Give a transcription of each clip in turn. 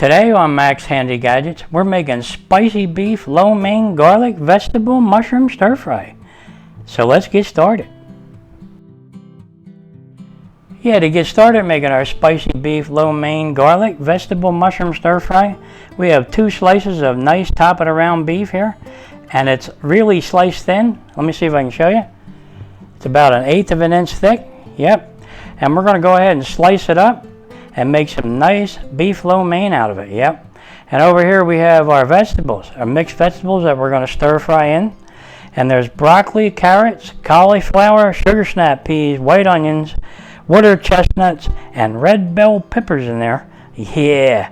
Today on Mac's Handy Gadgets, we're making spicy beef, lo mein, garlic, vegetable, mushroom stir fry. So let's get started. To get started making our spicy beef, lo mein, garlic, vegetable, mushroom stir fry, we have 2 slices of nice top of the round beef here, and it's really sliced thin. Let me see if I can show you. It's about 1/8 of an inch thick. Yep. And we're going to go ahead and slice it up and make some nice beef lo mein out of it. Yep. And over here we have our vegetables, our mixed vegetables that we're going to stir fry in. And there's broccoli, carrots, cauliflower, sugar snap peas, white onions, water chestnuts, and red bell peppers in there. Yeah,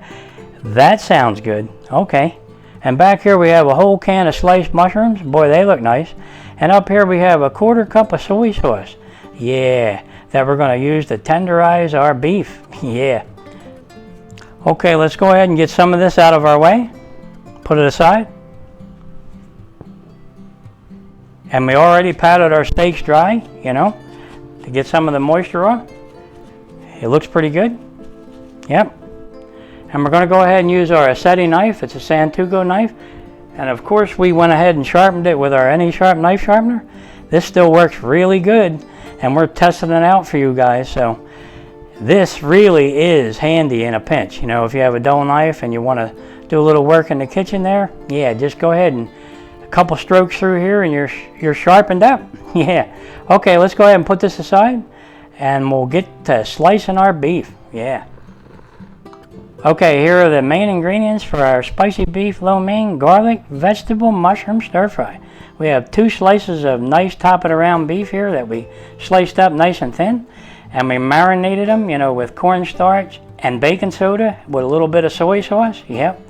that sounds good. Okay. And back here we have a whole can of sliced mushrooms. Boy, they look nice. And up here we have a 1/4 cup of soy sauce. Yeah, that we're going to use to tenderize our beef. Yeah. Okay, let's go ahead and get some of this out of our way. Put it aside. And we already patted our steaks dry, to get some of the moisture off. It looks pretty good. Yep. And we're going to go ahead and use our aceti knife. It's a Santugo knife. And of course we went ahead and sharpened it with our Any Sharp knife sharpener. This still works really good. And we're testing it out for you guys. So this really is handy in a pinch. If you have a dull knife and you want to do a little work in the kitchen there, yeah, just go ahead and a couple strokes through here and you're sharpened up. Yeah. Okay, let's go ahead and put this aside and we'll get to slicing our beef. Yeah. Okay, here are the main ingredients for our spicy beef, lo mein, garlic, vegetable, mushroom stir fry. We have 2 slices of nice top of the round beef here that we sliced up nice and thin. And we marinated them, with cornstarch and baking soda with a little bit of soy sauce. Yep.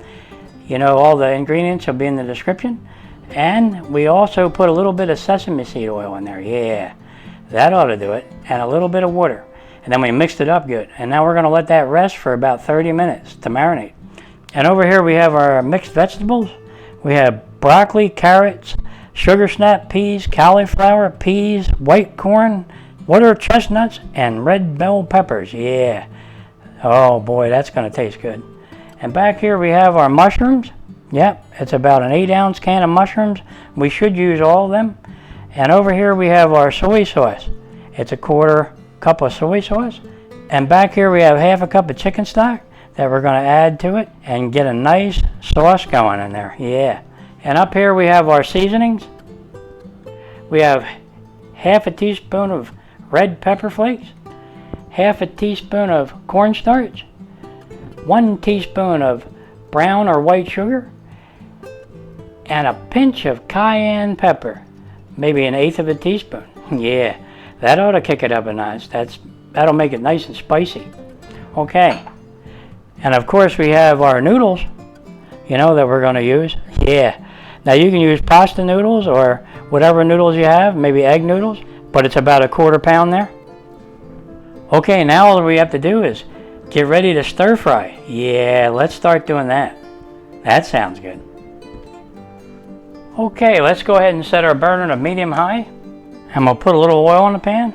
All the ingredients will be in the description. And we also put a little bit of sesame seed oil in there. Yeah, that ought to do it. And a little bit of water. And then we mixed it up good. And now we're going to let that rest for about 30 minutes to marinate. And over here we have our mixed vegetables. We have broccoli, carrots, sugar snap peas, cauliflower, peas, white corn, water chestnuts, and red bell peppers. Yeah. Oh boy, that's going to taste good. And back here we have our mushrooms. Yep, it's about an 8-ounce can of mushrooms. We should use all of them. And over here we have our soy sauce. It's a 1/4 cup of soy sauce. And back here we have 1/2 cup of chicken stock that we're going to add to it and get a nice sauce going in there. Yeah. And up here we have our seasonings. We have 1/2 teaspoon of red pepper flakes, 1/2 teaspoon of cornstarch, 1 teaspoon of brown or white sugar, and a pinch of cayenne pepper, maybe 1/8 of a teaspoon. Yeah, that ought to kick it up a notch. That'll make it nice and spicy. Okay, and of course we have our noodles, that we're going to use. Yeah, now you can use pasta noodles or whatever noodles you have, maybe egg noodles, but it's about 1/4 pound there. Okay, now all we have to do is get ready to stir fry. Yeah, let's start doing that. That sounds good. Okay, let's go ahead and set our burner to medium high. And we'll put a little oil in the pan.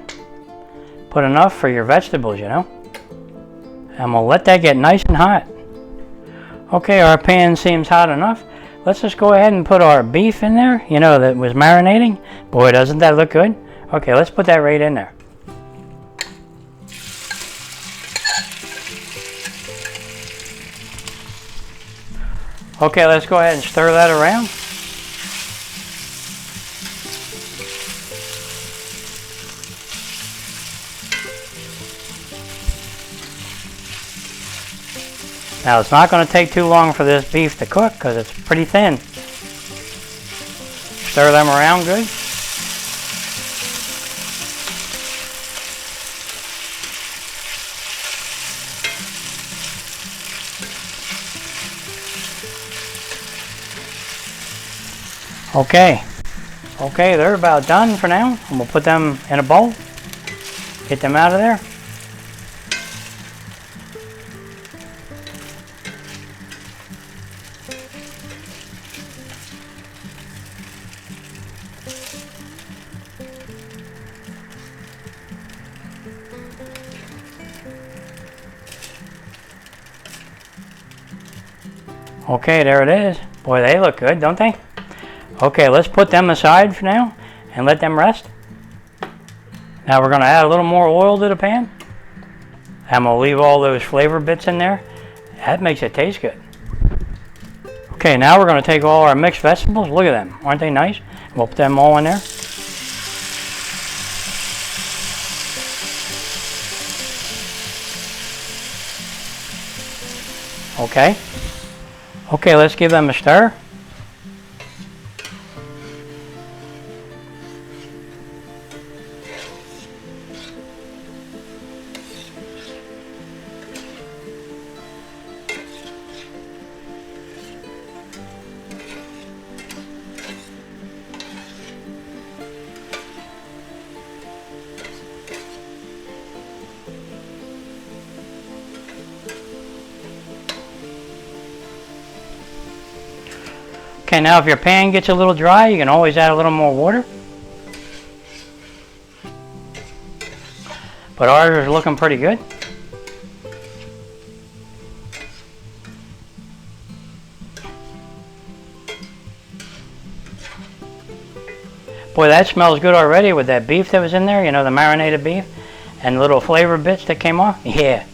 Put enough for your vegetables, And we'll let that get nice and hot. Okay, our pan seems hot enough. Let's just go ahead and put our beef in there, that was marinating. Boy, doesn't that look good? Okay, let's put that right in there. Okay, let's go ahead and stir that around. Now it's not going to take too long for this beef to cook because it's pretty thin. Stir them around good. Okay, they're about done for now. And we'll put them in a bowl. Get them out of there. Okay, there it is. Boy, they look good, don't they? Okay, let's put them aside for now and let them rest. Now we're going to add a little more oil to the pan. I'm going to leave all those flavor bits in there. That makes it taste good. Okay, now we're going to take all our mixed vegetables. Look at them. Aren't they nice? We'll put them all in there. Okay. Okay, let's give them a stir. Okay, now if your pan gets a little dry, you can always add a little more water. But ours is looking pretty good. Boy, that smells good already with that beef that was in there, you know, the marinated beef, and little flavor bits that came off. Yeah.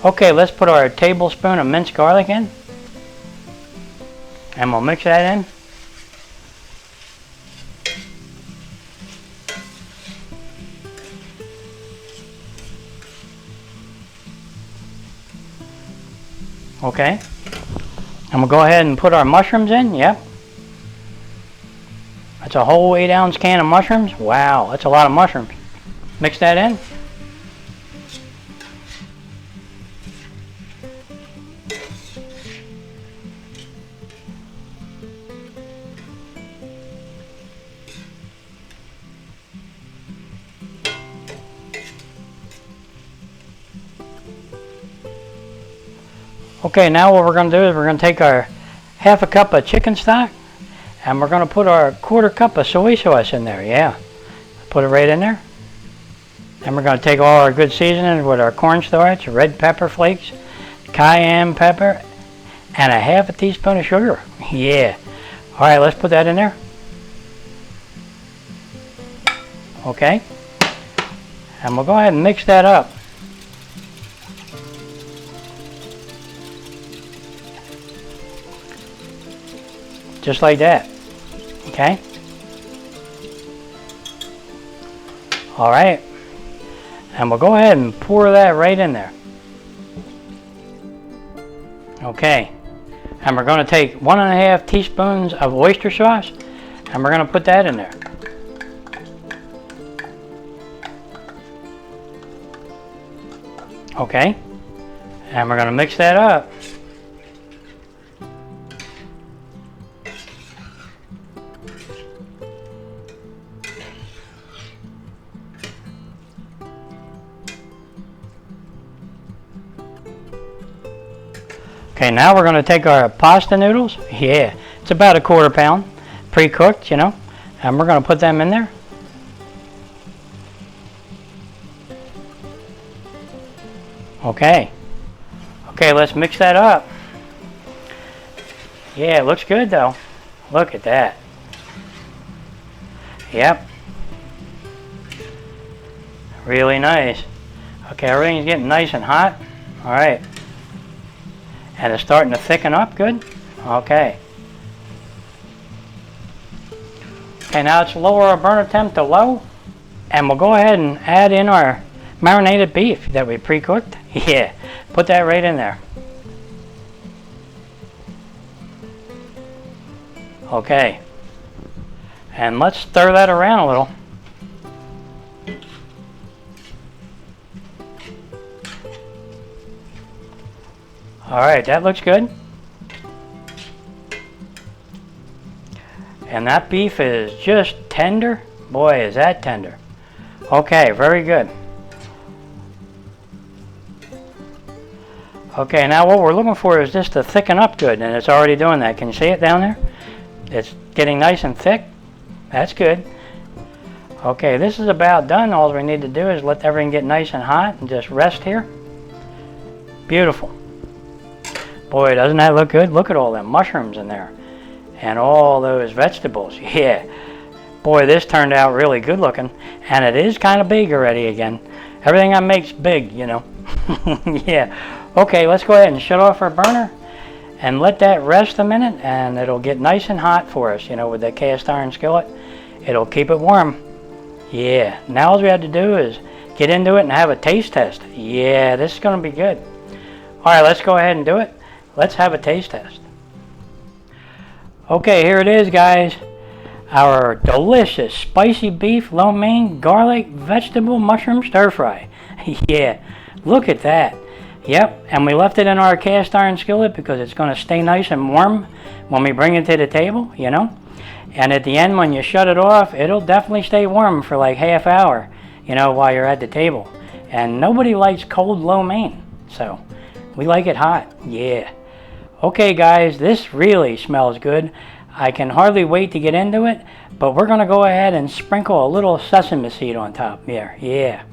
Okay, let's put our tablespoon of minced garlic in. And we'll mix that in. Okay. And we'll go ahead and put our mushrooms in. Yep. That's a whole 8-ounce can of mushrooms. Wow, that's a lot of mushrooms. Mix that in. Okay, now what we're going to do is we're going to take our half a cup of chicken stock and we're going to put our 1/4 cup of soy sauce in there. Yeah, put it right in there. And we're going to take all our good seasonings with our cornstarch, red pepper flakes, cayenne pepper, and a half a teaspoon of sugar. Yeah. All right, let's put that in there. Okay. And we'll go ahead and mix that up. Just like that. Okay. All right. And we'll go ahead and pour that right in there. Okay. And we're going to take 1½ teaspoons of oyster sauce and we're going to put that in there. Okay. And we're going to mix that up. Okay, now we're going to take our pasta noodles. Yeah, it's about 1/4 pound, pre-cooked, you know, and we're going to put them in there. Okay. Okay, let's mix that up. Yeah, it looks good though. Look at that. Yep. Really nice. Okay, everything's getting nice and hot. All right. And it's starting to thicken up good. Okay. Okay, now let's lower our burner temp to low. And we'll go ahead and add in our marinated beef that we pre-cooked. Yeah, put that right in there. Okay. And let's stir that around a little. All right, that looks good. And that beef is just tender. Boy, is that tender. Okay, very good. Okay, now what we're looking for is just to thicken up good, and it's already doing that. Can you see it down there? It's getting nice and thick. That's good. Okay, this is about done. All we need to do is let everything get nice and hot and just rest here. Beautiful. Boy, doesn't that look good? Look at all them mushrooms in there. And all those vegetables. Yeah. Boy, this turned out really good looking. And it is kind of big already again. Everything I make's big, you know. Yeah. Okay, let's go ahead and shut off our burner and let that rest a minute, and it'll get nice and hot for us, you know, with that cast iron skillet. It'll keep it warm. Yeah. Now all we have to do is get into it and have a taste test. Yeah, this is going to be good. All right, let's go ahead and do it. Let's have a taste test. Okay, here it is, guys. Our delicious spicy beef, lo mein, garlic, vegetable, mushroom stir fry. Yeah, look at that. Yep, and we left it in our cast iron skillet because it's going to stay nice and warm when we bring it to the table, you know. And at the end, when you shut it off, it'll definitely stay warm for like half hour, you know, while you're at the table. And nobody likes cold lo mein, so we like it hot. Yeah. Okay, guys, this really smells good. I can hardly wait to get into it, but we're going to go ahead and sprinkle a little sesame seed on top there. Yeah.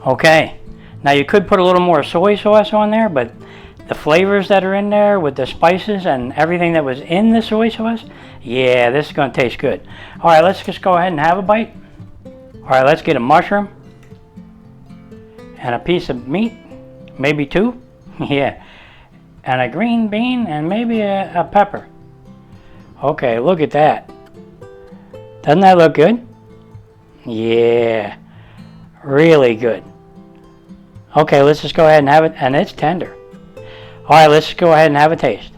Okay, now you could put a little more soy sauce on there, but the flavors that are in there with the spices and everything that was in the soy sauce, yeah, this is going to taste good. All right, let's just go ahead and have a bite. All right, let's get a mushroom and a piece of meat, maybe two, yeah, and a green bean and maybe a pepper. Okay, look at that. Doesn't that look good? Yeah, really good. Okay, let's just go ahead and have it, and it's tender. All right, let's go ahead and have a taste.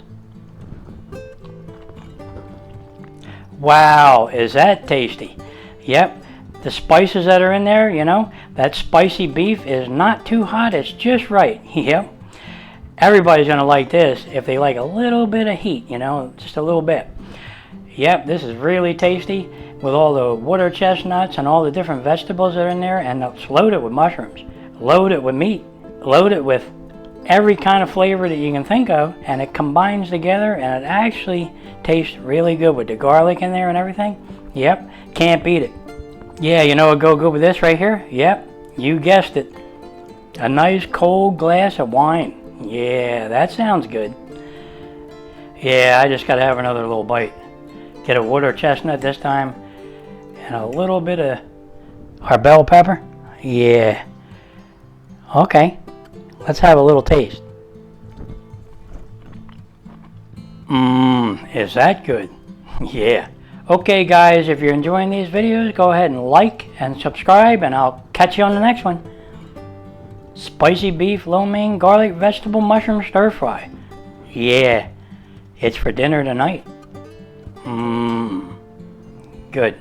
Wow, is that tasty? Yep, the spices that are in there, you know, that spicy beef is not too hot, it's just right. Yep, everybody's gonna like this if they like a little bit of heat, you know, just a little bit. Yep, this is really tasty with all the water chestnuts and all the different vegetables that are in there, and it's loaded with mushrooms, loaded with meat, loaded with every kind of flavor that you can think of, and it combines together, and it actually tastes really good with the garlic in there and everything. Yep, can't beat it. Yeah, you know what go good with this right here? Yep, you guessed it. A nice cold glass of wine. Yeah, that sounds good. Yeah, I just gotta have another little bite. Get a water chestnut this time, and a little bit of our bell pepper. Yeah. Okay, let's have a little taste. Is that good? Yeah. Okay, guys, if you're enjoying these videos, go ahead and like and subscribe, and I'll catch you on the next one. Spicy beef, lo mein, garlic, vegetable, mushroom stir fry. Yeah, it's for dinner tonight. Good.